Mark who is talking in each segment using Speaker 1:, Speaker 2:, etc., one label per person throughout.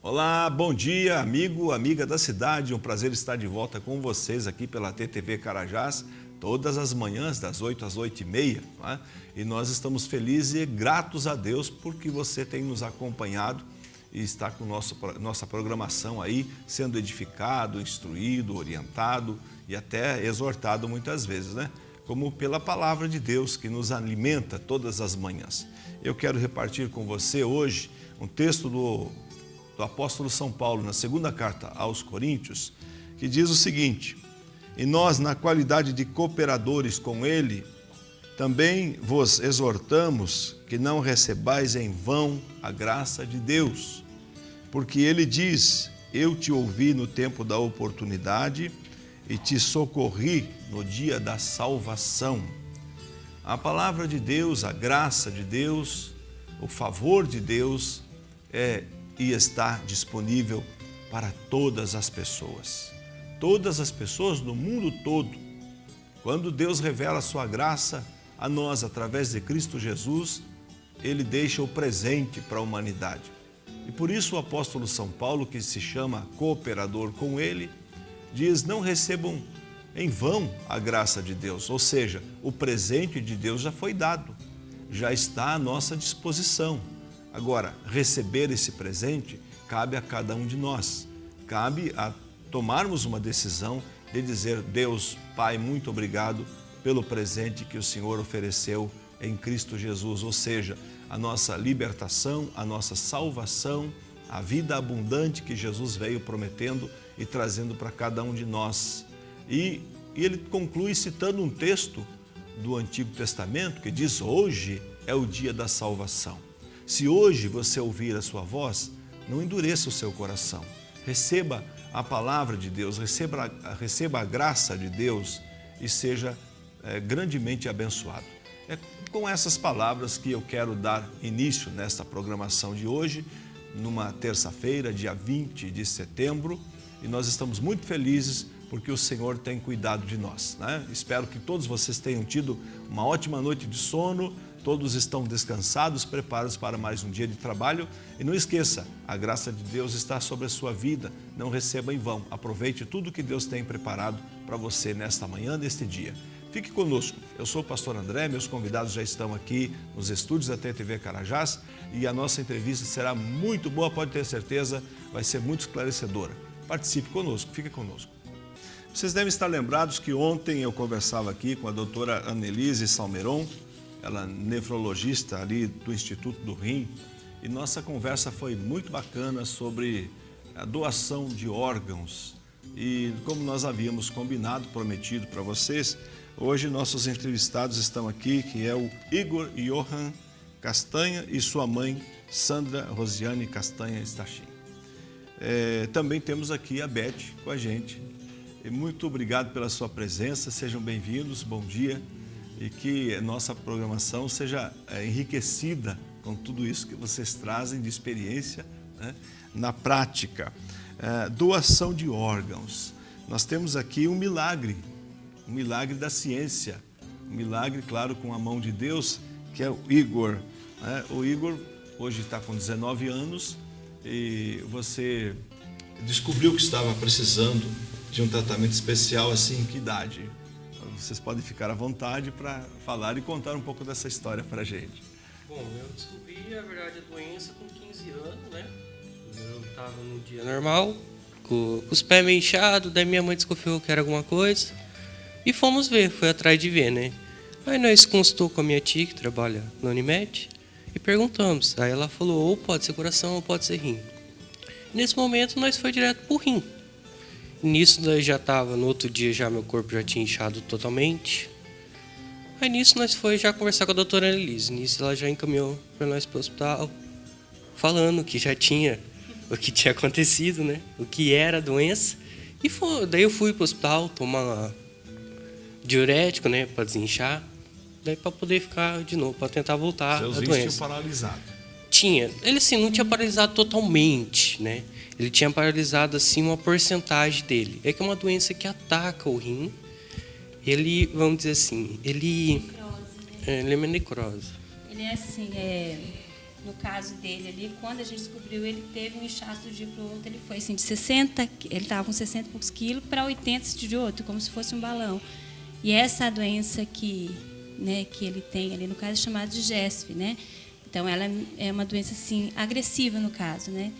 Speaker 1: Olá, bom dia, amigo, amiga da cidade. Um prazer estar de volta com vocês aqui pela TTV Carajás, todas as manhãs, das 8 às 8h30. Né? E nós estamos felizes e gratos a Deus porque você tem nos acompanhado e está com nossa programação aí, sendo edificado, instruído, orientado e até exortado muitas vezes, né? Como pela palavra de Deus que nos alimenta todas as manhãs. Eu quero repartir com você hoje um texto do apóstolo São Paulo, na segunda carta aos Coríntios, que diz o seguinte: e nós, na qualidade de cooperadores com ele, também vos exortamos que não recebais em vão a graça de Deus, porque ele diz, eu te ouvi no tempo da oportunidade e te socorri no dia da salvação. A palavra de Deus, a graça de Deus, o favor de Deus e está disponível para todas as pessoas. Todas as pessoas no mundo todo. Quando Deus revela a sua graça a nós através de Cristo Jesus, Ele deixa o presente para a humanidade. E por isso o apóstolo São Paulo, que se chama cooperador com Ele, diz, não recebam em vão a graça de Deus. Ou seja, o presente de Deus já foi dado, já está à nossa disposição. Agora, receber esse presente cabe a cada um de nós. Cabe a tomarmos uma decisão de dizer, Deus, Pai, muito obrigado pelo presente que o Senhor ofereceu em Cristo Jesus. Ou seja, a nossa libertação, a nossa salvação, a vida abundante que Jesus veio prometendo e trazendo para cada um de nós. E ele conclui citando um texto do Antigo Testamento que diz, hoje é o dia da salvação. Se hoje você ouvir a sua voz, não endureça o seu coração. Receba a palavra de Deus, receba a graça de Deus e seja grandemente abençoado. É com essas palavras que eu quero dar início nesta programação de hoje, numa terça-feira, dia 20 de setembro, e nós estamos muito felizes porque o Senhor tem cuidado de nós, né? Espero que todos vocês tenham tido uma ótima noite de sono, todos estão descansados, preparados para mais um dia de trabalho. E não esqueça, a graça de Deus está sobre a sua vida, não receba em vão. Aproveite tudo que Deus tem preparado para você nesta manhã, neste dia. Fique conosco, eu sou o pastor André, meus convidados já estão aqui nos estúdios da TTV Carajás e a nossa entrevista será muito boa, pode ter certeza, vai ser muito esclarecedora. Participe conosco, fique conosco. Vocês devem estar lembrados que ontem eu conversava aqui com a doutora Annelise Salmeron, ela é nefrologista ali do Instituto do Rim, e nossa conversa foi muito bacana sobre a doação de órgãos. E como nós havíamos combinado, prometido para vocês, hoje nossos entrevistados estão aqui, que é o Igor Johan Castanha e sua mãe, Sandra Rosiane Castanha Stachin. Também temos aqui a Beth com a gente. E muito obrigado pela sua presença, sejam bem-vindos, bom dia. E que a nossa programação seja enriquecida com tudo isso que vocês trazem de experiência, né, na prática. Doação de órgãos. Nós temos aqui um milagre da ciência, um milagre, claro, com a mão de Deus, que é o Igor. Né? O Igor hoje está com 19 anos e você descobriu que estava precisando de um tratamento especial, assim, em que idade? Vocês podem ficar à vontade para falar e contar um pouco dessa história para a gente.
Speaker 2: Bom, eu descobri, na verdade, a doença com 15 anos, né? Eu estava num dia normal, com os pés meio inchados, daí minha mãe desconfiou que era alguma coisa. E fomos ver, foi atrás de ver, né? Aí nós consultou com a minha tia, que trabalha na Unimed, e perguntamos. Aí ela falou, ou pode ser coração ou pode ser rim. Nesse momento, nós foi direto pro rim. Nisso nós já estava, no outro dia já meu corpo já tinha inchado totalmente. Aí nisso nós foi já conversar com a doutora Annelise. Nisso ela já encaminhou para nós para o hospital, falando que já tinha o que tinha acontecido, né? O que era a doença. E daí eu fui para o hospital tomar diurético, né? Para desinchar. Daí para poder ficar de novo, para tentar voltar a doença.
Speaker 1: Seus rins tinham paralisado?
Speaker 2: Tinha. Ele assim, não tinha paralisado totalmente, né? Ele tinha paralisado assim uma porcentagem dele. É que é uma doença que ataca o rim. Ele, vamos dizer assim, ele é uma necrose.
Speaker 3: Ele é assim, No caso dele ali, quando a gente descobriu, ele teve um inchaço de um dia para o outro, ele foi assim, de 60, ele estava com 60 e poucos quilos, para 80 de outro, como se fosse um balão. E essa doença que ele tem ali, no caso, é chamada de GESF, né? Então, ela é uma doença, assim, agressiva, no caso, né?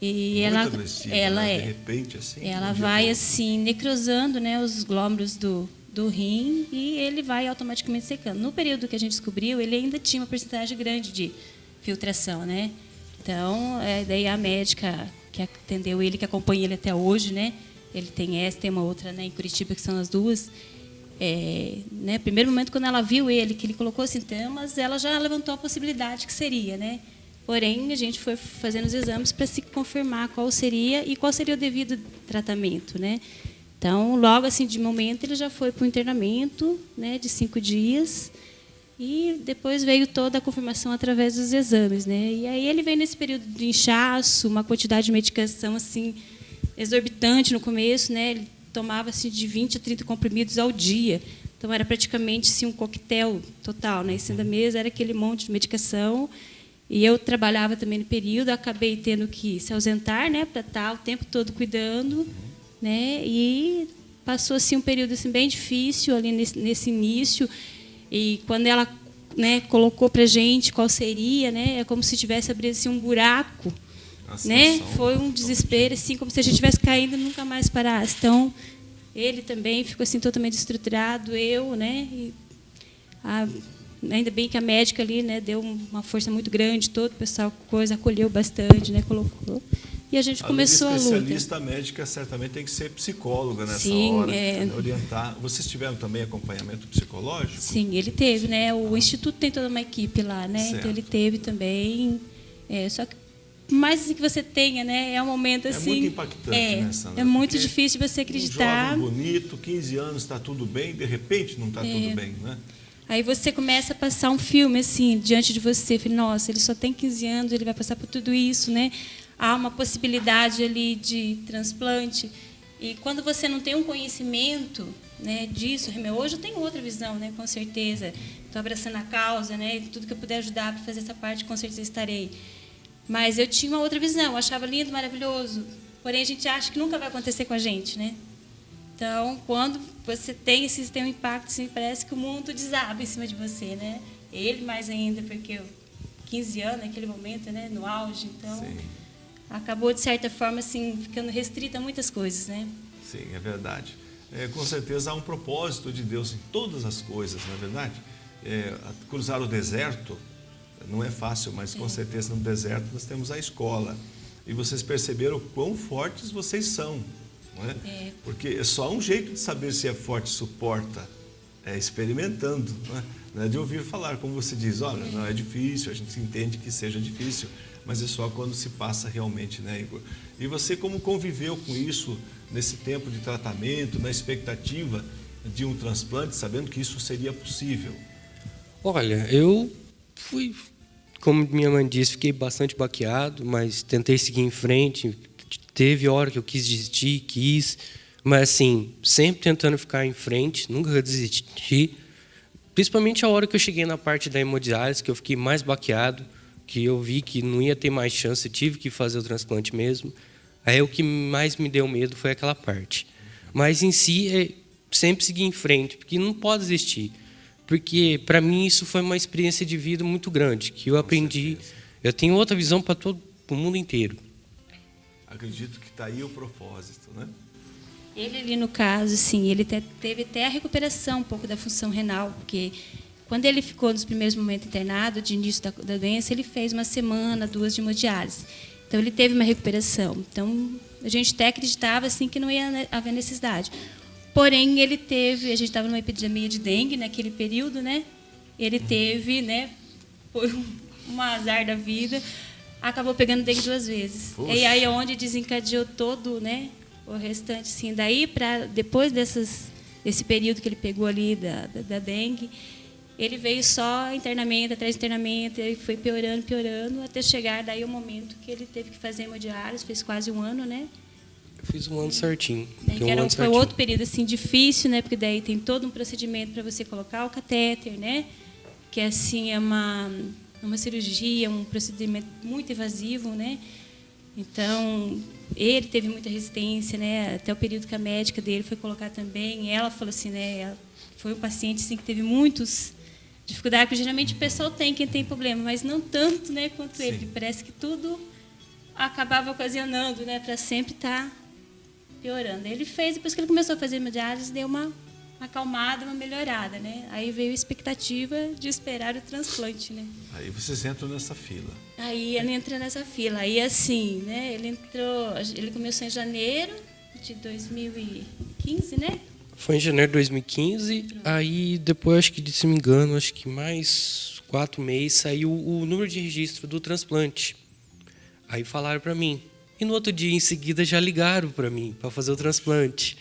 Speaker 3: E
Speaker 1: muito agressiva,
Speaker 3: ela
Speaker 1: né?
Speaker 3: é.
Speaker 1: De repente, assim...
Speaker 3: Ela vai, assim, necrosando, né, os glômerulos do rim e ele vai automaticamente secando. No período que a gente descobriu, ele ainda tinha uma porcentagem grande de filtração, né? Então, daí a médica que atendeu ele, que acompanha ele até hoje, né? Ele tem essa, tem uma outra, né, em Curitiba, que são as duas. Né, primeiro momento, quando ela viu ele, que ele colocou sintomas, ela já levantou a possibilidade que seria, né? Porém, a gente foi fazendo os exames para se confirmar qual seria e qual seria o devido tratamento, né? Então, logo assim, de momento, ele já foi para o internamento, né, de 5 dias, e depois veio toda a confirmação através dos exames, né? E aí ele veio nesse período de inchaço, uma quantidade de medicação assim exorbitante no começo, né? Ele tomava assim de 20 a 30 comprimidos ao dia. Então era praticamente assim, um coquetel total, né? Em cima da mesa era aquele monte de medicação. E eu trabalhava também no período, acabei tendo que se ausentar, né, para estar o tempo todo cuidando, né? E passou assim um período assim bem difícil ali nesse início. E quando ela, né, colocou para a gente qual seria, né, é como se tivesse abrido assim, um buraco, né? Foi um desespero, assim, como se a gente estivesse caindo e nunca mais parasse. Então, ele também ficou assim totalmente estruturado, eu, né? E ainda bem que a médica ali, né, deu uma força muito grande, todo o pessoal acolheu bastante, né, colocou. E a gente começou a luta.
Speaker 1: Especialista médica certamente tem que ser psicóloga nessa hora, orientar. Vocês tiveram também acompanhamento psicológico?
Speaker 3: Sim, ele teve, né? O Instituto tem toda uma equipe lá, né?
Speaker 1: Certo.
Speaker 3: Então ele teve também. Só que mais assim que você tenha, né? É um momento assim.
Speaker 1: É muito impactante nessa, né?
Speaker 3: É muito difícil de você acreditar.
Speaker 1: Um jovem bonito, 15 anos, está tudo bem, de repente não está tudo bem, né?
Speaker 3: Aí você começa a passar um filme assim diante de você, fala, nossa, ele só tem 15 anos, ele vai passar por tudo isso, né? Há uma possibilidade ali de transplante. E quando você não tem um conhecimento, né, disso, hoje eu tenho outra visão, né, com certeza. Estou abraçando a causa, né, tudo que eu puder ajudar para fazer essa parte, com certeza estarei. Mas eu tinha uma outra visão, eu achava lindo, maravilhoso. Porém, a gente acha que nunca vai acontecer com a gente, né? Então, quando você tem um impacto, assim, parece que o mundo desaba em cima de você, né? Ele mais ainda, porque 15 anos, naquele momento, né, no auge, então... Sim. Acabou, de certa forma, assim, ficando restrita a muitas coisas, né?
Speaker 1: Sim, é verdade. Com certeza há um propósito de Deus em todas as coisas, não é verdade? Cruzar o deserto não é fácil, mas com certeza no deserto nós temos a escola. E vocês perceberam o quão fortes vocês são, não é? Porque só um jeito de saber se é forte suporta, experimentando, não é? Não é de ouvir falar, como você diz, olha, não é difícil, a gente entende que seja difícil, mas é só quando se passa realmente, né, Igor? E você como conviveu com isso nesse tempo de tratamento, na expectativa de um transplante, sabendo que isso seria possível?
Speaker 2: Olha, eu fui, como minha mãe disse, fiquei bastante baqueado, mas tentei seguir em frente. Teve hora que eu quis desistir, mas assim, sempre tentando ficar em frente, nunca desisti. Principalmente a hora que eu cheguei na parte da hemodiálise, que eu fiquei mais baqueado, que eu vi que não ia ter mais chance, eu tive que fazer o transplante mesmo. Aí o que mais me deu medo foi aquela parte. Mas em si, sempre seguir em frente, porque não pode desistir. Porque para mim isso foi uma experiência de vida muito grande, que eu aprendi. Eu tenho outra visão para todo o mundo inteiro.
Speaker 1: Acredito que está aí o propósito, né?
Speaker 3: Ele ali, no caso, assim, ele teve até a recuperação um pouco da função renal, porque quando ele ficou nos primeiros momentos internado, de início da doença, ele fez 1 semana, 2 de hemodiálise. Então, ele teve uma recuperação. Então, a gente até acreditava assim, que não ia haver necessidade. Porém, ele teve... A gente estava numa epidemia de dengue naquele período, né? Ele teve, né, por um azar da vida, acabou pegando dengue 2 vezes. Poxa. E aí é onde desencadeou todo, né, o restante. Assim, daí, depois desse período que ele pegou ali da dengue... Ele veio só internamento, atrás de internamento, e foi piorando, até chegar daí o momento que ele teve que fazer hemodiálise, fez quase 1 ano, né?
Speaker 2: Eu fiz 1 ano certinho.
Speaker 3: Foi outro período assim, difícil, né? Porque daí tem todo um procedimento para você colocar o catéter, né? Que assim é uma cirurgia, um procedimento muito invasivo, né? Então, ele teve muita resistência, né? Até o período que a médica dele foi colocar também, ela falou assim, né? Ela foi um paciente assim, que teve muitas dificuldades, porque geralmente o pessoal tem, quem tem problema, mas não tanto, né, quanto
Speaker 1: Sim.
Speaker 3: ele. Que parece que tudo acabava ocasionando, né, para sempre estar piorando. Ele fez, depois que ele começou a fazer hemodiálise, deu uma acalmada, uma melhorada, né? Aí veio a expectativa de esperar o transplante, né?
Speaker 1: Aí vocês entram nessa fila.
Speaker 3: Aí ele entra nessa fila. Aí assim, né? Ele começou em janeiro de 2015, né?
Speaker 2: Foi em janeiro de 2015, aí depois, acho que, se não me engano, acho que mais 4 meses, saiu o número de registro do transplante. Aí falaram para mim. E no outro dia, em seguida, já ligaram para mim, para fazer o transplante.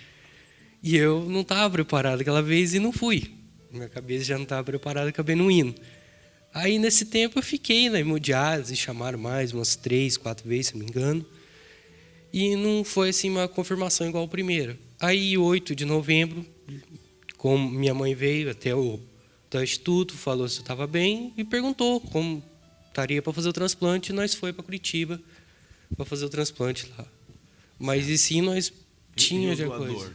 Speaker 2: E eu não estava preparado aquela vez e não fui. Minha cabeça já não estava preparada, acabei não indo. Aí, nesse tempo, eu fiquei na hemodiálise, chamaram mais umas 3, 4 vezes, se não me engano. E não foi assim uma confirmação igual a primeira. Aí, 8 de novembro, como minha mãe veio até o instituto, falou se eu estava bem e perguntou como estaria para fazer o transplante. E nós foi para Curitiba para fazer o transplante lá. Mas e sim, nós tinha
Speaker 1: e o
Speaker 2: já
Speaker 1: doador?
Speaker 2: coisa.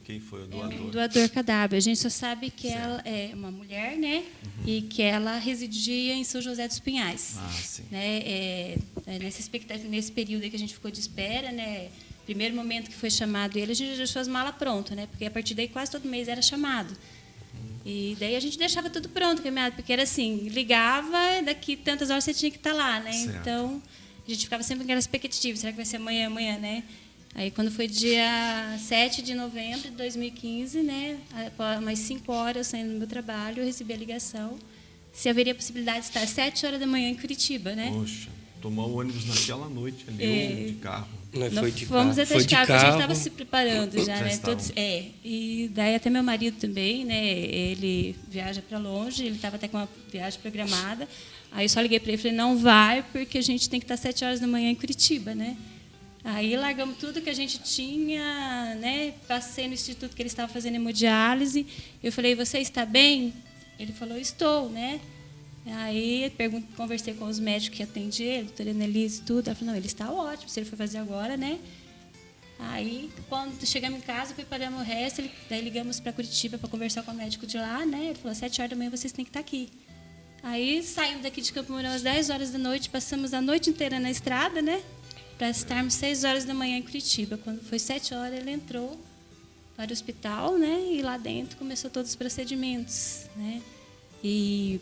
Speaker 1: Quem foi o
Speaker 3: É
Speaker 1: doador?
Speaker 3: um doador cadáver. A gente só sabe que ela é uma mulher, né? E que ela residia em São José dos Pinhais.
Speaker 1: Ah, sim.
Speaker 3: Né? Nessa expectativa, nesse período aí que a gente ficou de espera, né? Primeiro momento que foi chamado ele, a gente já deixou as malas prontas, né? Porque a partir daí quase todo mês era chamado. E daí a gente deixava tudo pronto, porque era assim, ligava, daqui tantas horas você tinha que estar lá, né?
Speaker 1: Certo.
Speaker 3: Então, a gente ficava sempre com aquela expectativa, será que vai ser amanhã, né? Aí, quando foi dia 7 de novembro de 2015, né, após umas 5 horas saindo do meu trabalho, eu recebi a ligação se haveria possibilidade de estar às 7 horas da manhã em Curitiba, né?
Speaker 1: Poxa, tomar o ônibus naquela noite ali, ou de carro.
Speaker 2: Nós
Speaker 3: Nós
Speaker 2: foi de
Speaker 3: fomos
Speaker 2: carro.
Speaker 3: até
Speaker 2: Foi
Speaker 3: de
Speaker 2: de
Speaker 3: carro, porque a gente
Speaker 2: carro.
Speaker 3: estava se preparando já,
Speaker 1: Já
Speaker 3: né?
Speaker 1: estavam.
Speaker 3: E daí até meu marido também, né? Ele viaja para longe, ele estava até com uma viagem programada. Aí eu só liguei para ele e falei, não vai, porque a gente tem que estar às 7 horas da manhã em Curitiba, né? Aí largamos tudo que a gente tinha, né? Passei no instituto que ele estava fazendo hemodiálise. Eu falei, você está bem? Ele falou, estou, né? Aí conversei com os médicos que atendiam ele, doutora Annelise e tudo. Ela falou, não, ele está ótimo, se ele for fazer agora, né? Aí, quando chegamos em casa, preparamos o resto, daí ligamos para Curitiba para conversar com o médico de lá, né? Ele falou, às 7 horas da manhã vocês têm que estar aqui. Aí saímos daqui de Campo Mourão às 10 horas da noite, passamos a noite inteira na estrada, né? Para estarmos 6 horas da manhã em Curitiba. Quando foi 7 horas, ele entrou para o hospital, né? E lá dentro começou todos os procedimentos, né? E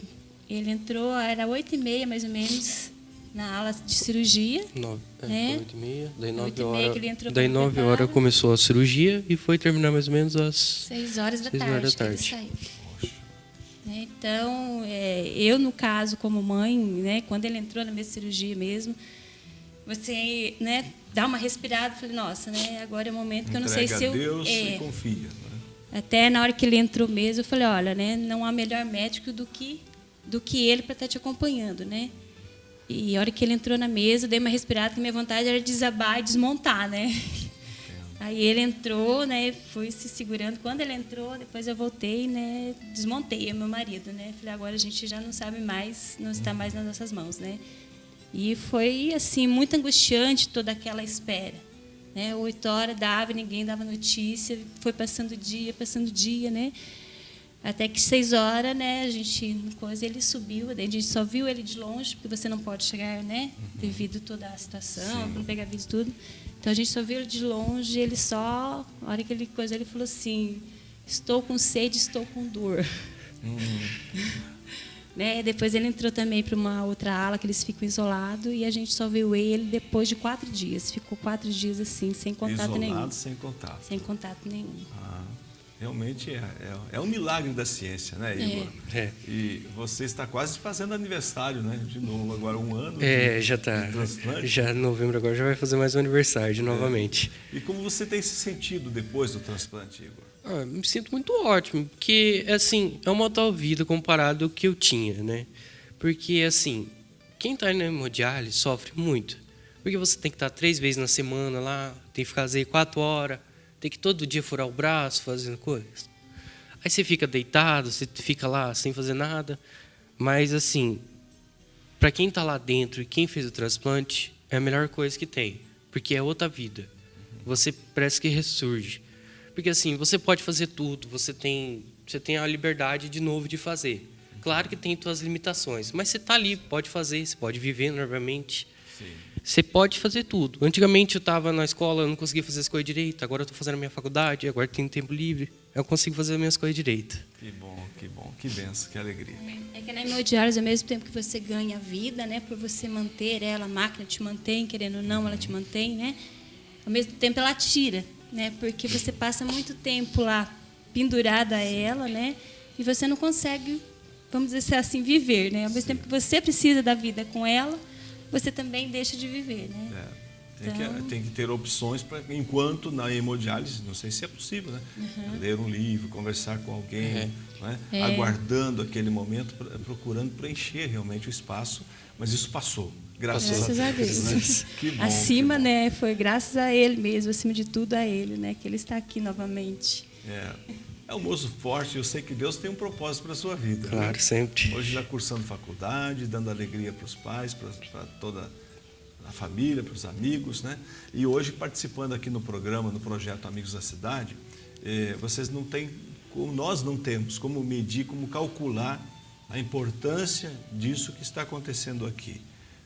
Speaker 3: ele entrou, era 8h30 mais ou menos, na ala de cirurgia.
Speaker 2: 8h30, daí 9
Speaker 3: 8h30
Speaker 2: horas.
Speaker 3: que ele entrou
Speaker 2: Daí
Speaker 3: para
Speaker 2: 9
Speaker 3: preparo.
Speaker 2: horas começou a cirurgia e foi terminar mais ou menos às
Speaker 3: 6 horas da
Speaker 2: 6
Speaker 3: tarde,
Speaker 2: horas da
Speaker 3: que ele
Speaker 2: tarde.
Speaker 3: saiu. Né, então, eu, no caso, como mãe, né, quando ele entrou na minha cirurgia mesmo, você, né, dá uma respirada, falei, nossa, né, agora é o momento que eu não sei
Speaker 1: Entrega
Speaker 3: se
Speaker 1: a
Speaker 3: eu...
Speaker 1: Deus e confia. Né?
Speaker 3: Até na hora que ele entrou mesmo, eu falei, olha, né, não há melhor médico do que ele para estar te acompanhando, né? E a hora que ele entrou na mesa, eu dei uma respirada, que minha vontade era desabar e desmontar, né? Aí ele entrou, né, foi se segurando. Quando ele entrou, depois eu voltei, né, desmontei meu marido, né? Falei, agora a gente já não sabe mais, não está mais nas nossas mãos, né? E foi assim muito angustiante toda aquela espera, né? 8 horas dava, ninguém dava notícia, foi passando dia, né? Até que 6 horas, né, ele subiu, a gente só viu ele de longe, porque você não pode chegar, né, devido a toda a situação, não pegar vídeo e tudo. Então a gente só viu ele de longe, ele só, a hora que ele falou assim, estou com sede, estou com dor. Né? Depois ele entrou também para uma outra ala, que eles ficam isolados, e a gente só viu ele depois de 4 dias. Ficou 4 dias assim, sem contato nenhum.
Speaker 1: Isolado, sem contato.
Speaker 3: Sem contato nenhum.
Speaker 1: Realmente é um milagre da ciência, né, Igor?
Speaker 2: É.
Speaker 1: E você está quase fazendo aniversário, né? De novo, agora 1 ano.
Speaker 2: Já está.
Speaker 1: de transplante.
Speaker 2: Já em novembro agora já vai fazer mais um aniversário novamente.
Speaker 1: E como você tem se sentido depois do transplante, Igor?
Speaker 2: Me sinto muito ótimo, porque assim, é uma tal vida comparado ao que eu tinha, né? Porque assim, quem está na hemodiálise sofre muito. Porque você tem que estar 3 vezes na semana lá, tem que fazer 4 horas, tem que todo dia furar o braço fazendo coisas. Aí você fica deitado, você fica lá sem fazer nada. Mas assim, para quem está lá dentro e quem fez o transplante, é a melhor coisa que tem, porque é outra vida. Você parece que ressurge. Porque assim, você pode fazer tudo, você tem a liberdade de novo de fazer. Claro que tem suas limitações, mas você está ali, pode fazer, você pode viver normalmente. Sim. Você pode fazer tudo. Antigamente eu estava na escola, eu não conseguia fazer as coisas direito, agora eu estou fazendo a minha faculdade, agora tenho tempo livre, eu consigo fazer as minhas coisas direito.
Speaker 1: Que benção, que alegria.
Speaker 3: É que na hemodiálise, ao mesmo tempo que você ganha vida, né, por você manter ela, a máquina te mantém, querendo ou não, ela te mantém, né? Ao mesmo tempo ela tira, né? Porque você passa muito tempo lá pendurada a ela, né? E você não consegue, vamos dizer assim, viver, né? Ao mesmo tempo que você precisa da vida com ela, você também deixa de viver, né?
Speaker 1: Tem que ter opções para enquanto na hemodiálise, não sei se é possível, né? Ler um livro, conversar com alguém, né? Aguardando aquele momento, procurando preencher realmente o espaço, mas isso passou. Graças a Deus. Né? Que bom,
Speaker 3: acima, né? Foi graças a Ele mesmo, acima de tudo a Ele, né? Que Ele está aqui novamente.
Speaker 1: É um moço forte, eu sei que Deus tem um propósito para a sua vida.
Speaker 2: Claro,
Speaker 1: né?
Speaker 2: sempre.
Speaker 1: Hoje já cursando faculdade, dando alegria para os pais, para toda a família, para os amigos, né? E hoje participando aqui no programa, no projeto Amigos da Cidade, vocês não têm, como nós não temos, como medir, como calcular a importância disso que está acontecendo aqui.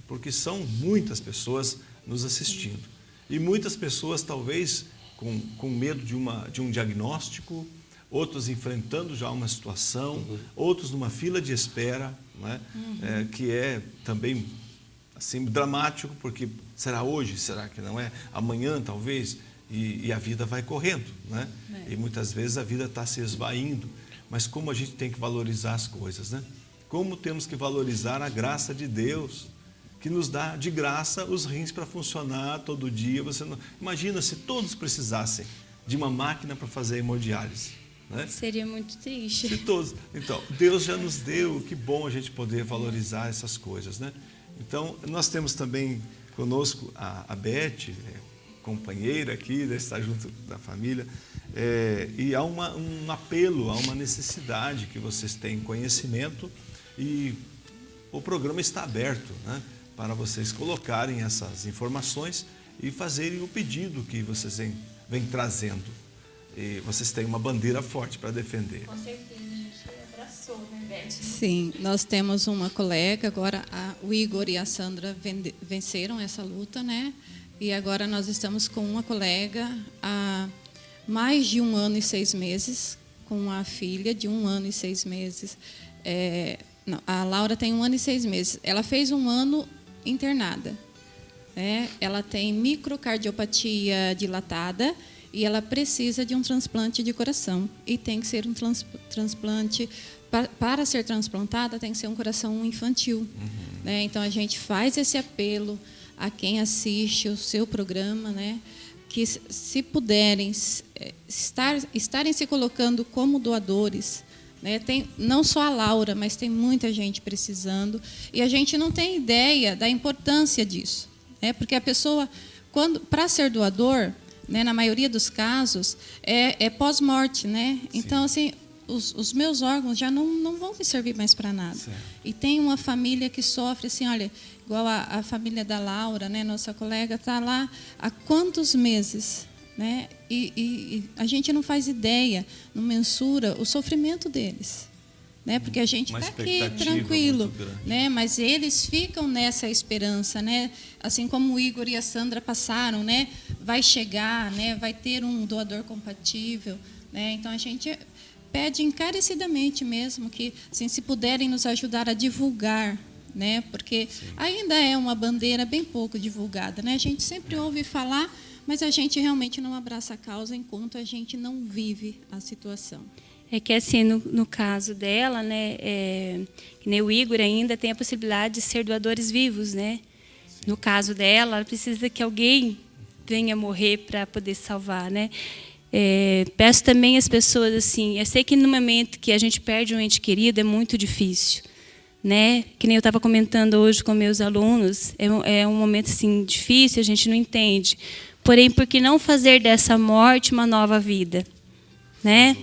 Speaker 1: Porque são muitas pessoas nos assistindo. E muitas pessoas, talvez, com medo de um diagnóstico, outros enfrentando já uma situação, outros numa fila de espera, né? Que é também assim, dramático, porque será hoje, será que não é? Amanhã, talvez, e a vida vai correndo, né? E muitas vezes a vida está se esvaindo. Mas como a gente tem que valorizar as coisas, né? Como temos que valorizar a graça de Deus, que nos dá de graça os rins para funcionar todo dia. Você não... Imagina se todos precisassem de uma máquina para fazer hemodiálise. Né?
Speaker 3: Seria muito triste.
Speaker 1: Se todos. Então, Deus já nos deu, que bom a gente poder valorizar essas coisas. Né? Então, nós temos também conosco a Beth, companheira aqui, está junto da família, e há um apelo, há uma necessidade que vocês tenham conhecimento e o programa está aberto, né? Para vocês colocarem essas informações e fazerem o pedido que vocês vêm trazendo. E vocês têm uma bandeira forte para defender.
Speaker 3: Com certeza, a gente abraçou, né, Beth?
Speaker 4: Sim, nós temos uma colega, agora o Igor e a Sandra venceram essa luta, né? E agora nós estamos com uma colega há mais de 1 ano e 6 meses, com uma filha de 1 ano e 6 meses. Não, a Laura tem 1 ano e 6 meses. Ela fez 1 ano internada. Ela tem microcardiopatia dilatada e ela precisa de um transplante de coração. E tem que ser um transplante... Para ser transplantada, tem que ser um coração infantil. Né? Então, a gente faz esse apelo a quem assiste o seu programa, né? Que, se puderem, estarem se colocando como doadores. Né? Tem não só a Laura, mas tem muita gente precisando. E a gente não tem ideia da importância disso. Né? Porque a pessoa, para ser doador, né, na maioria dos casos, é pós-morte. Né? Então, assim, os meus órgãos já não vão me servir mais para nada. Certo. E tem uma família que sofre, assim, olha, igual a família da Laura, né, nossa colega, está lá há quantos meses? Né? E a gente não faz ideia, não mensura o sofrimento deles. Né? Porque a gente está aqui tranquilo, né? Mas eles ficam nessa esperança. Né? Assim como o Igor e a Sandra passaram, né? Vai chegar, né? Vai ter um doador compatível. Né? Então, a gente pede encarecidamente mesmo que, assim, se puderem nos ajudar a divulgar, né? Porque ainda é uma bandeira bem pouco divulgada. Né? A gente sempre ouve falar, mas a gente realmente não abraça a causa enquanto a gente não vive a situação.
Speaker 3: É que, assim, no caso dela, né, que nem o Igor ainda tem a possibilidade de ser doadores vivos, né? No caso dela, ela precisa que alguém venha morrer para poder salvar, né? Peço também às pessoas, assim, eu sei que no momento que a gente perde um ente querido é muito difícil, né? Que nem eu estava comentando hoje com meus alunos, é um momento, assim, difícil, a gente não entende. Porém, por que não fazer dessa morte uma nova vida, né?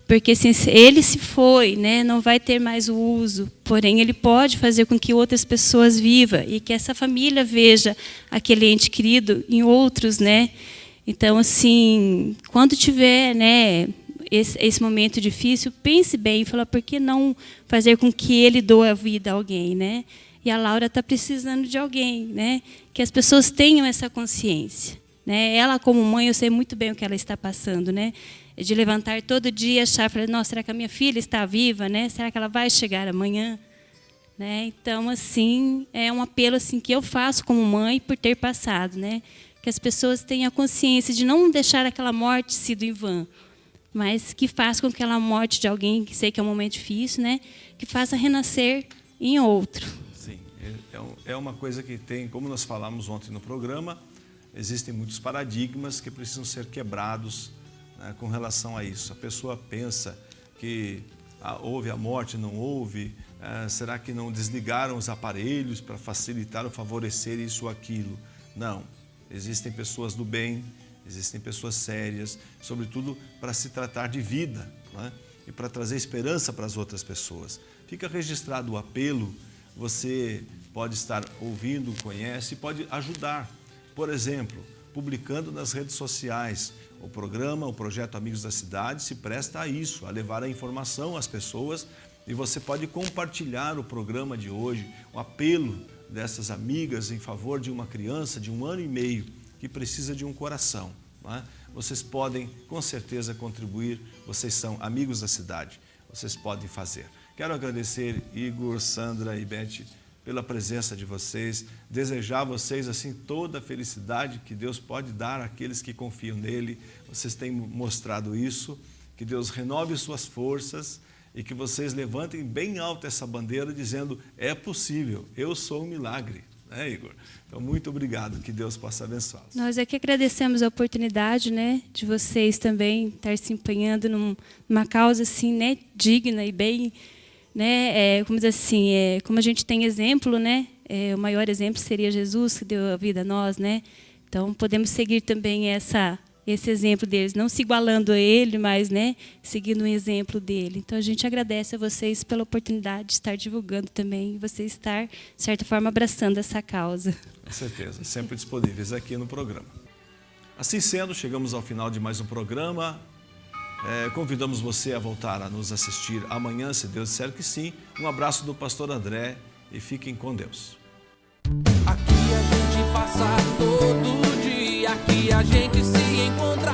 Speaker 3: Porque assim, ele se foi, né, não vai ter mais o uso, porém ele pode fazer com que outras pessoas vivam e que essa família veja aquele ente querido em outros, né? Então, assim, quando tiver, né, esse momento difícil, pense bem e fala, por que não fazer com que ele doe a vida a alguém, né? E a Laura está precisando de alguém, né? Que as pessoas tenham essa consciência, né? Ela, como mãe, eu sei muito bem o que ela está passando, né? De levantar todo dia e achar, falar, nossa, será que a minha filha está viva, né? Será que ela vai chegar amanhã? Né? Então, assim, é um apelo assim, que eu faço como mãe por ter passado, né? Que as pessoas tenham a consciência de não deixar aquela morte sido em vão, mas que faça com que aquela morte de alguém, que sei que é um momento difícil, né? Que faça renascer em outro.
Speaker 1: Sim, é uma coisa que tem, como nós falamos ontem no programa, existem muitos paradigmas que precisam ser quebrados, né, com relação a isso. A pessoa pensa que houve a morte, não houve, será que não desligaram os aparelhos para facilitar ou favorecer isso ou aquilo? Não, existem pessoas do bem, existem pessoas sérias, sobretudo para se tratar de vida, né, e para trazer esperança para as outras pessoas. Fica registrado o apelo, você pode estar ouvindo, conhece e pode ajudar. Por exemplo, publicando nas redes sociais. O programa, o projeto Amigos da Cidade se presta a isso, a levar a informação às pessoas, e você pode compartilhar o programa de hoje, o apelo dessas amigas em favor de uma criança de 1 ano e meio que precisa de um coração. Não é? Vocês podem, com certeza, contribuir, vocês são amigos da cidade, vocês podem fazer. Quero agradecer Igor, Sandra e Beth pela presença de vocês, desejar a vocês assim toda a felicidade que Deus pode dar àqueles que confiam nele. Vocês têm mostrado isso, que Deus renove suas forças e que vocês levantem bem alto essa bandeira dizendo, é possível, eu sou um milagre, né, Igor? Então, muito obrigado, que Deus possa abençoá-los.
Speaker 3: Nós é que agradecemos a oportunidade, né, de vocês também estar se empenhando numa causa assim, né, digna e bem, né, como dizer assim, como a gente tem exemplo, né, o maior exemplo seria Jesus, que deu a vida a nós, né? Então podemos seguir também esse exemplo deles, não se igualando a ele, mas, né, seguindo um exemplo dele. Então a gente agradece a vocês pela oportunidade de estar divulgando também e você estar, de certa forma, abraçando essa causa.
Speaker 1: Com certeza, sempre disponíveis aqui no programa. Assim sendo, chegamos ao final de mais um programa. Convidamos você a voltar a nos assistir amanhã, se Deus disser que sim. Um abraço do pastor André e fiquem com Deus.
Speaker 5: Aqui a gente passa todo dia, aqui a gente se encontra.